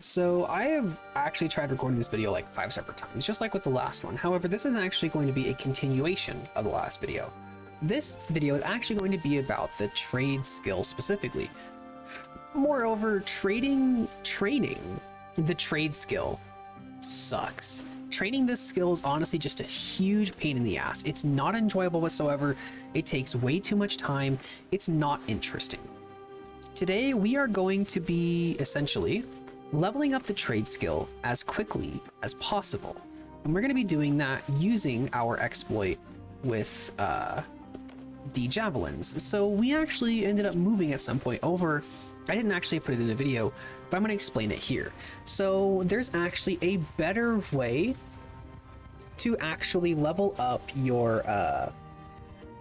So I have actually tried recording this video like 5 separate times, just like with the last one. However, this is actually going to be a continuation of the last video. This video is actually going to be about the trade skill specifically. Moreover, training the trade skill sucks. Training this skill is honestly just a huge pain in the ass. It's not enjoyable whatsoever. It takes way too much time. It's not interesting. Today, we are going to be essentially leveling up the trade skill as quickly as possible. And we're going to be doing that using our exploit with the javelins. So we actually ended up moving at some point over. I didn't actually put it in the video, but I'm going to explain it here. So there's actually a better way to actually level up your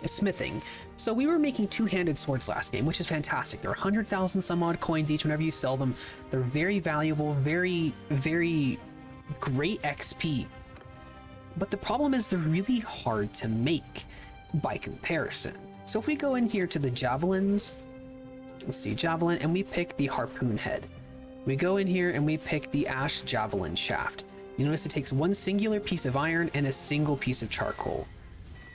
smithing. So we were making two-handed swords last game, which is fantastic. They're 100,000 some odd coins each whenever you sell them. They're very valuable, very, very great XP. But the problem is they're really hard to make by comparison. So if we go in here to the javelins, let's see, javelin, and we pick the harpoon head. We go in here and we pick the ash javelin shaft. You notice it takes one singular piece of iron and a single piece of charcoal.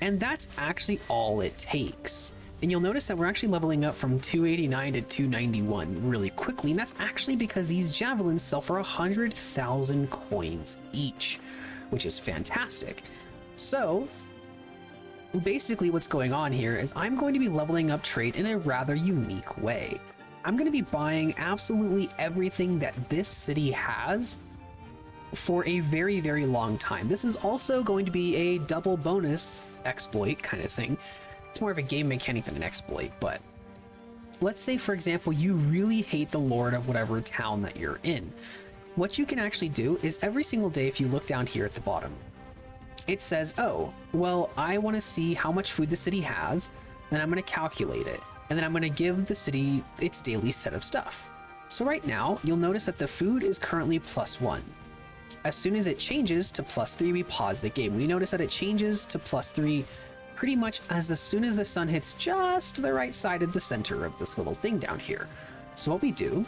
And that's actually all it takes. And you'll notice that we're actually leveling up from 289 to 291 really quickly. And that's actually because these javelins sell for 100,000 coins each, which is fantastic. So basically what's going on here is I'm going to be leveling up trade in a rather unique way. I'm going to be buying absolutely everything that this city has for a very, very long time. This is also going to be a double bonus exploit kind of thing. It's more of a game mechanic than an exploit, but let's say, for example, you really hate the lord of whatever town that you're in. What you can actually do is every single day, if you look down here at the bottom, it says, oh, well, I want to see how much food the city has, then I'm going to calculate it, and then I'm going to give the city its daily set of stuff. So right now, you'll notice that the food is currently +1. As soon as it changes to +3, we pause the game. We notice that it changes to +3 pretty much as soon as the sun hits just the right side of the center of this little thing down here. So what we do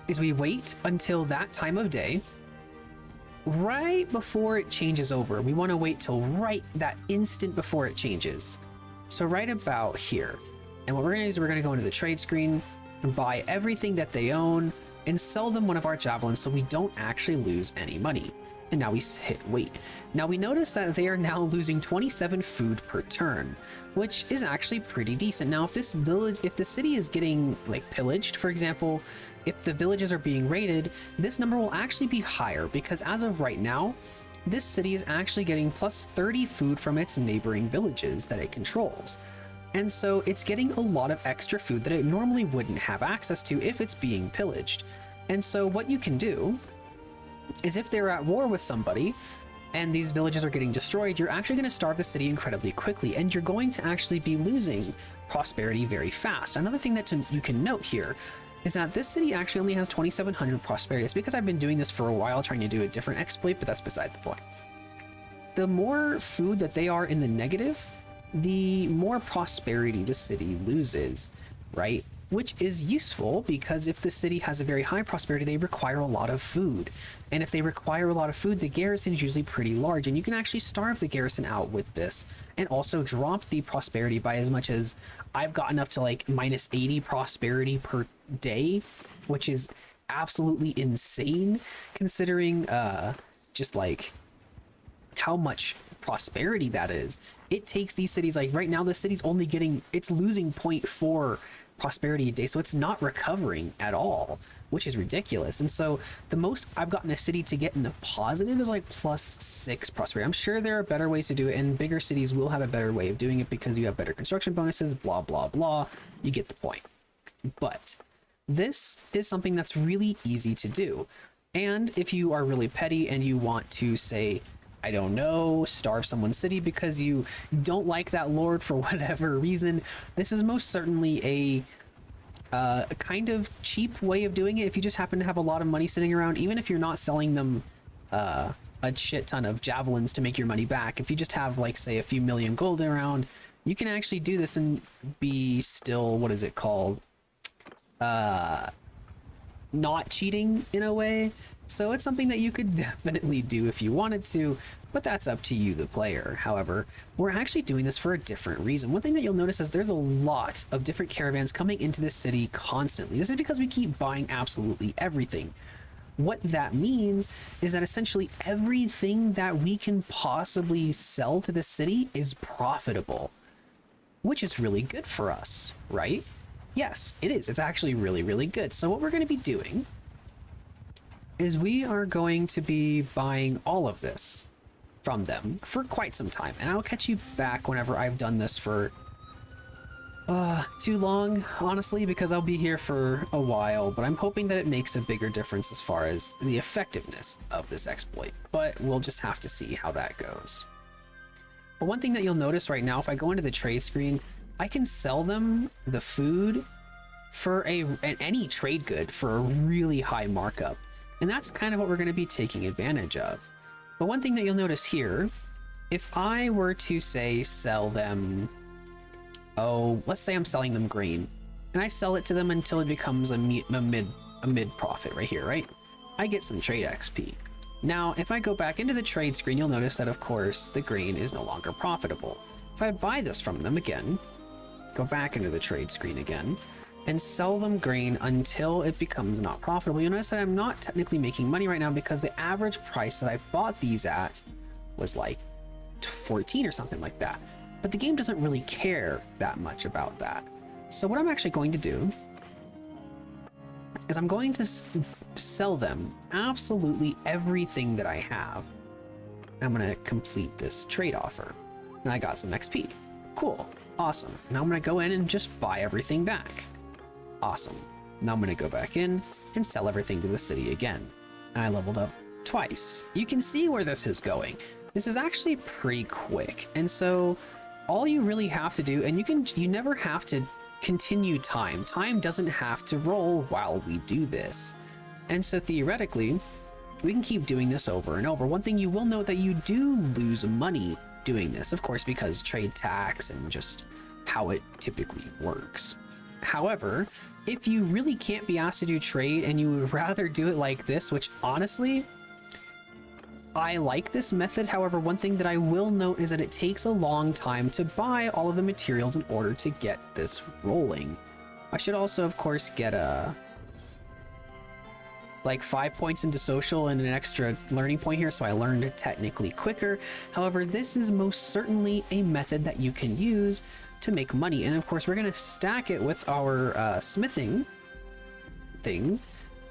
is we wait until that time of day, right before it changes over. We want to wait till right that instant before it changes. So right about here. And what we're going to do is we're going to go into the trade screen and buy everything that they own and sell them one of our javelins so we don't actually lose any money. And now we hit wait. Now we notice that they are now losing 27 food per turn, which is actually pretty decent. Now if this village, if the city is getting like pillaged, for example, if the villages are being raided, this number will actually be higher because as of right now, this city is actually getting +30 food from its neighboring villages that it controls. And so it's getting a lot of extra food that it normally wouldn't have access to if it's being pillaged. And so what you can do is if they're at war with somebody and these villages are getting destroyed, you're actually going to starve the city incredibly quickly, and you're going to actually be losing prosperity very fast. Another thing that you can note here is that this city actually only has 2,700 prosperity. It's because I've been doing this for a while trying to do a different exploit, but that's beside the point. The more food that they are in the negative, the more prosperity the city loses, right? Which is useful because if the city has a very high prosperity, they require a lot of food. And if they require a lot of food, the garrison is usually pretty large, and you can actually starve the garrison out with this and also drop the prosperity by as much as I've gotten up to like -80 prosperity per day, which is absolutely insane considering just like how much prosperity that is. It takes these cities, like right now the city's only getting, it's losing 0.4 prosperity a day, so it's not recovering at all, which is ridiculous. And so the most I've gotten a city to get in the positive is like +6 prosperity. I'm sure there are better ways to do it, and bigger cities will have a better way of doing it because you have better construction bonuses, blah blah blah. You get the point. But this is something that's really easy to do. And if you are really petty and you want to say, I don't know, starve someone's city because you don't like that lord for whatever reason, this is most certainly a kind of cheap way of doing it. If you just happen to have a lot of money sitting around, even if you're not selling them a shit ton of javelins to make your money back, if you just have like say a few million gold around, you can actually do this and be still, what is it called? not cheating in a way. So it's something that you could definitely do if you wanted to, but that's up to you, the player. However, we're actually doing this for a different reason. One thing that you'll notice is there's a lot of different caravans coming into this city constantly. This is because we keep buying absolutely everything. What that means is that essentially everything that we can possibly sell to the city is profitable, which is really good for us, right? Yes, it is. It's actually really, really good. So what we're going to be doing is we are going to be buying all of this from them for quite some time. And I'll catch you back whenever I've done this for too long, honestly, because I'll be here for a while, but I'm hoping that it makes a bigger difference as far as the effectiveness of this exploit, but we'll just have to see how that goes. But one thing that you'll notice right now, if I go into the trade screen, I can sell them the food for any trade good for a really high markup. And that's kind of what we're going to be taking advantage of. But one thing that you'll notice here, if I were to say sell them, let's say I'm selling them grain, and I sell it to them until it becomes a mid profit right here, right? I get some trade XP. Now, if I go back into the trade screen, you'll notice that of course the grain is no longer profitable. If I buy this from them again, go back into the trade screen again, and sell them grain until it becomes not profitable, you'll notice that I'm not technically making money right now because the average price that I bought these at was like 14 or something like that. But the game doesn't really care that much about that. So what I'm actually going to do is I'm going to sell them absolutely everything that I have. I'm going to complete this trade offer. And I got some XP. Cool. Awesome. Now I'm going to go in and just buy everything back. Awesome. Now I'm going to go back in and sell everything to the city again. I leveled up twice. You can see where this is going. This is actually pretty quick. And so all you really have to do, and you never have to continue time. Time doesn't have to roll while we do this. And so theoretically, we can keep doing this over and over. One thing you will note that you do lose money doing this, of course, because trade tax and just how it typically works. However, if you really can't be asked to do trade and you would rather do it like this, which honestly, I like this method. However, one thing that I will note is that it takes a long time to buy all of the materials in order to get this rolling. I should also, of course, get like 5 points into social and an extra learning point here, so I learned technically quicker. However, this is most certainly a method that you can use to make money. And of course, we're going to stack it with our smithing thing,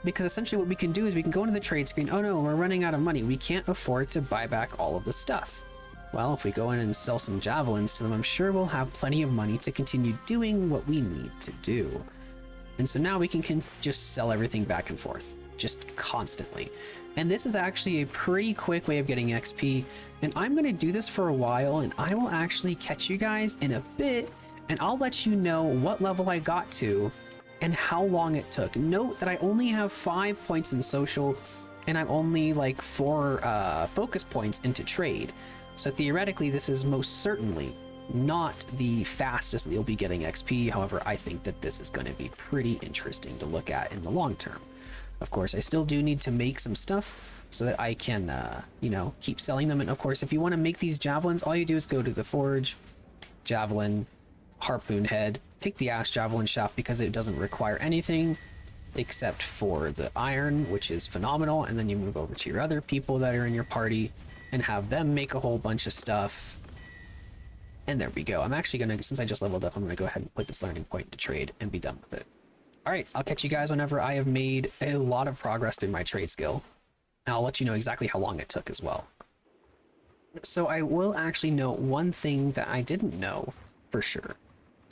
because essentially what we can do is we can go into the trade screen. Oh no, we're running out of money. We can't afford to buy back all of the stuff. Well, if we go in and sell some javelins to them, I'm sure we'll have plenty of money to continue doing what we need to do. And so now we can just sell everything back and forth, just constantly. And this is actually a pretty quick way of getting XP. And I'm going to do this for a while, and I will actually catch you guys in a bit, and I'll let you know what level I got to and how long it took. Note that I only have 5 points in social, and I'm only like 4 focus points into trade. So theoretically, this is most certainly not the fastest that you'll be getting XP. However, I think that this is going to be pretty interesting to look at in the long term. Of course, I still do need to make some stuff so that I can, you know, keep selling them. And of course, if you want to make these javelins, all you do is go to the forge, javelin, harpoon head, pick the ash javelin shaft because it doesn't require anything except for the iron, which is phenomenal. And then you move over to your other people that are in your party and have them make a whole bunch of stuff. And there we go. I'm actually going to, since I just leveled up, I'm going to go ahead and put this learning point to trade and be done with it. All right, I'll catch you guys whenever I have made a lot of progress through my trade skill. And I'll let you know exactly how long it took as well. So I will actually note one thing that I didn't know for sure.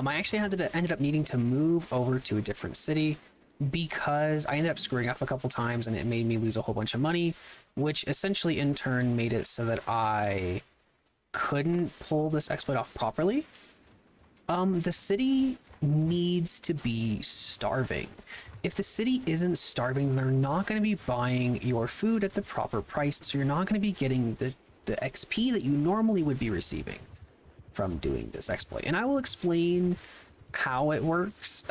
I actually ended up needing to move over to a different city because I ended up screwing up a couple times and it made me lose a whole bunch of money, which essentially in turn made it so that I couldn't pull this exploit off properly. The city needs to be starving. If the city isn't starving, they're not going to be buying your food at the proper price, so you're not going to be getting the XP that you normally would be receiving from doing this exploit. And I will explain how it works,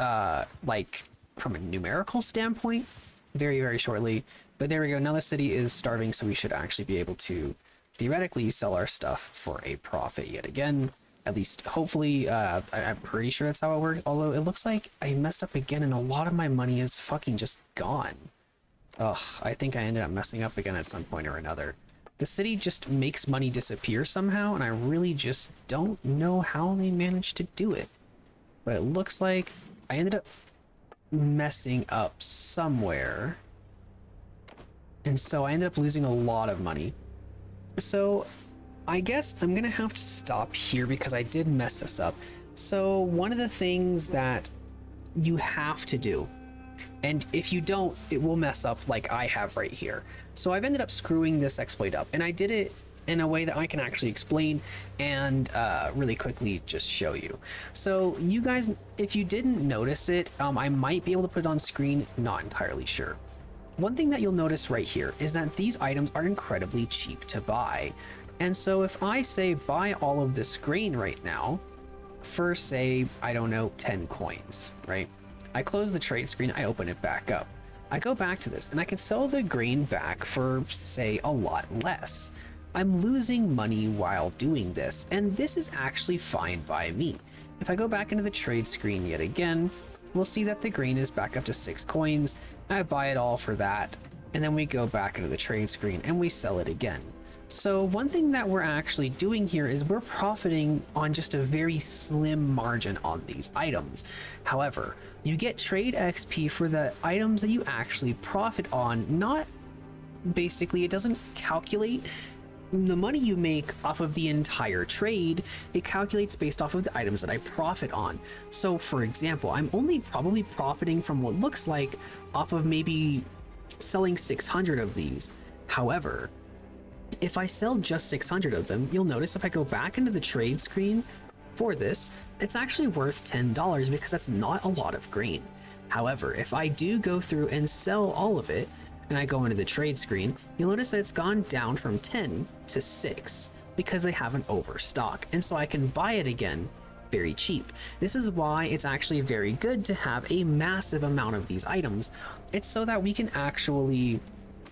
like from a numerical standpoint, very, very shortly. But there we go. Now the city is starving, so we should actually be able to theoretically sell our stuff for a profit yet again. At least, hopefully, I'm pretty sure that's how it works. Although it looks like I messed up again and a lot of my money is fucking just gone. Ugh, I think I ended up messing up again at some point or another. The city just makes money disappear somehow, and I really just don't know how they managed to do it. But it looks like I ended up messing up somewhere. And so I ended up losing a lot of money. So I guess I'm gonna have to stop here because I did mess this up. So one of the things that you have to do, and if you don't, it will mess up like I have right here. So I've ended up screwing this exploit up, and I did it in a way that I can actually explain and really quickly just show you. So you guys, if you didn't notice it, I might be able to put it on screen, not entirely sure. One thing that you'll notice right here is that these items are incredibly cheap to buy. And so if I say buy all of this grain right now for, say, I don't know, 10 coins, right? I close the trade screen, I open it back up. I go back to this and I can sell the grain back for, say, a lot less. I'm losing money while doing this, and this is actually fine by me. If I go back into the trade screen yet again, we'll see that the grain is back up to 6 coins. I buy it all for that, and then we go back into the trade screen and we sell it again. So one thing that we're actually doing here is we're profiting on just a very slim margin on these items. However, you get trade XP for the items that you actually profit on. Not basically, it doesn't calculate the money you make off of the entire trade. It calculates based off of the items that I profit on. So for example, I'm only probably profiting from what looks like off of maybe selling 600 of these. However, if I sell just 600 of them, you'll notice if I go back into the trade screen for this, it's actually worth $10 because that's not a lot of grain. However, if I do go through and sell all of it, and I go into the trade screen, you'll notice that it's gone down from 10 to 6 because they have an overstock, and so I can buy it again very cheap. This is why it's actually very good to have a massive amount of these items. It's so that we can actually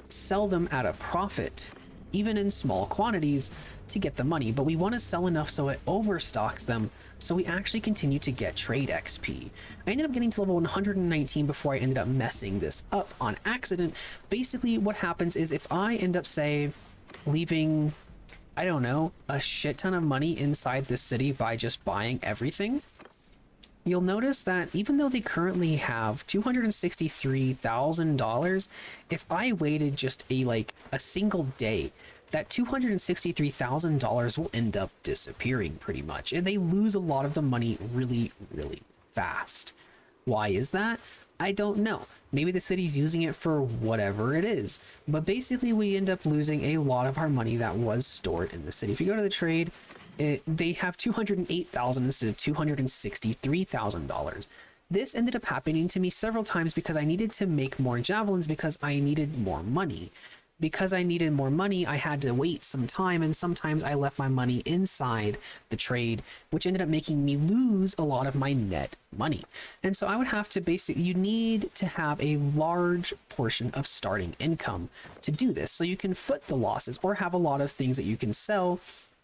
sell them at a profit, even in small quantities, to get the money, but we want to sell enough so it overstocks them so we actually continue to get trade XP. I ended up getting to level 119 before I ended up messing this up on accident. Basically what happens is if I end up, say, leaving, I don't know, a shit ton of money inside the city by just buying everything, you'll notice that even though they currently have $263,000, if I waited just a single day, that $263,000 will end up disappearing pretty much, and they lose a lot of the money really, really fast. Why is that? I don't know. Maybe the city's using it for whatever it is, but basically we end up losing a lot of our money that was stored in the city. If you go to the trade, they have $208,000 instead of $263,000. This ended up happening to me several times because I needed to make more javelins because I needed more money. Because I needed more money, I had to wait some time, and sometimes I left my money inside the trade, which ended up making me lose a lot of my net money. And so I would have to you need to have a large portion of starting income to do this, so you can foot the losses or have a lot of things that you can sell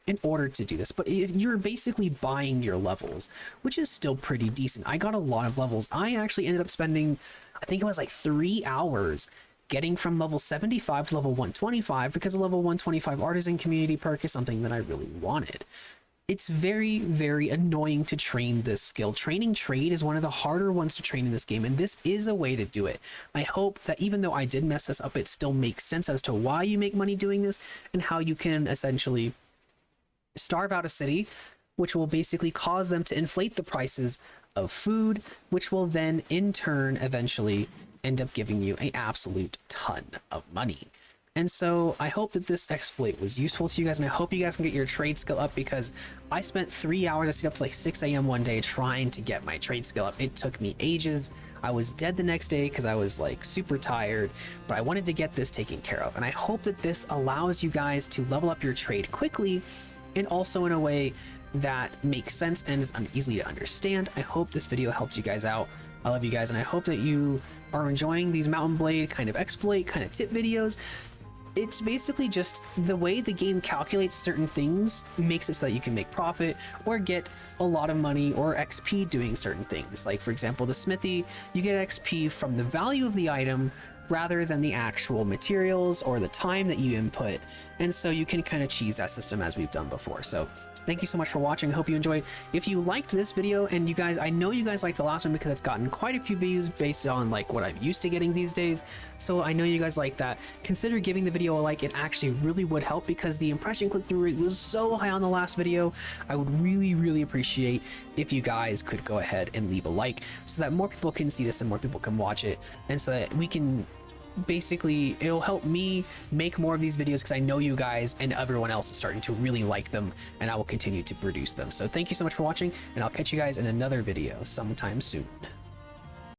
in order to do this. But if you're basically buying your levels, which is still pretty decent. I got a lot of levels. I actually ended up spending, I think it was like 3 hours getting from level 75 to level 125 because the level 125 artisan community perk is something that I really wanted. It's very, very annoying to train this skill. Training trade is one of the harder ones to train in this game, and this is a way to do it. I hope that even though I did mess this up, it still makes sense as to why you make money doing this and how you can essentially starve out a city, which will basically cause them to inflate the prices of food, which will then in turn eventually end up giving you an absolute ton of money. And so I hope that this exploit was useful to you guys, and I hope you guys can get your trade skill up, because I spent 3 hours, I stayed up to like 6 a.m. one day trying to get my trade skill up. It took me ages. I was dead the next day because I was like super tired, but I wanted to get this taken care of. And I hope that this allows you guys to level up your trade quickly and also in a way that makes sense and is easily to understand. I hope this video helped you guys out. I love you guys, and I hope that you are enjoying these Mountain Blade kind of exploit, kind of tip videos. It's basically just the way the game calculates certain things makes it so that you can make profit or get a lot of money or XP doing certain things. Like, for example, the smithy, you get XP from the value of the item rather than the actual materials or the time that you input. And so you can kind of cheese that system as we've done before. So thank you so much for watching. I hope you enjoyed. If you liked this video, and you guys, I know you guys liked the last one because it's gotten quite a few views based on like what I'm used to getting these days. So I know you guys like that. Consider giving the video a like. It actually really would help because the impression click-through rate was so high on the last video. I would really appreciate if you guys could go ahead and leave a like so that more people can see this and more people can watch it, and so that we can basically, it'll help me make more of these videos because I know you guys and everyone else is starting to really like them, and I will continue to produce them. So thank you so much for watching, and I'll catch you guys in another video sometime soon.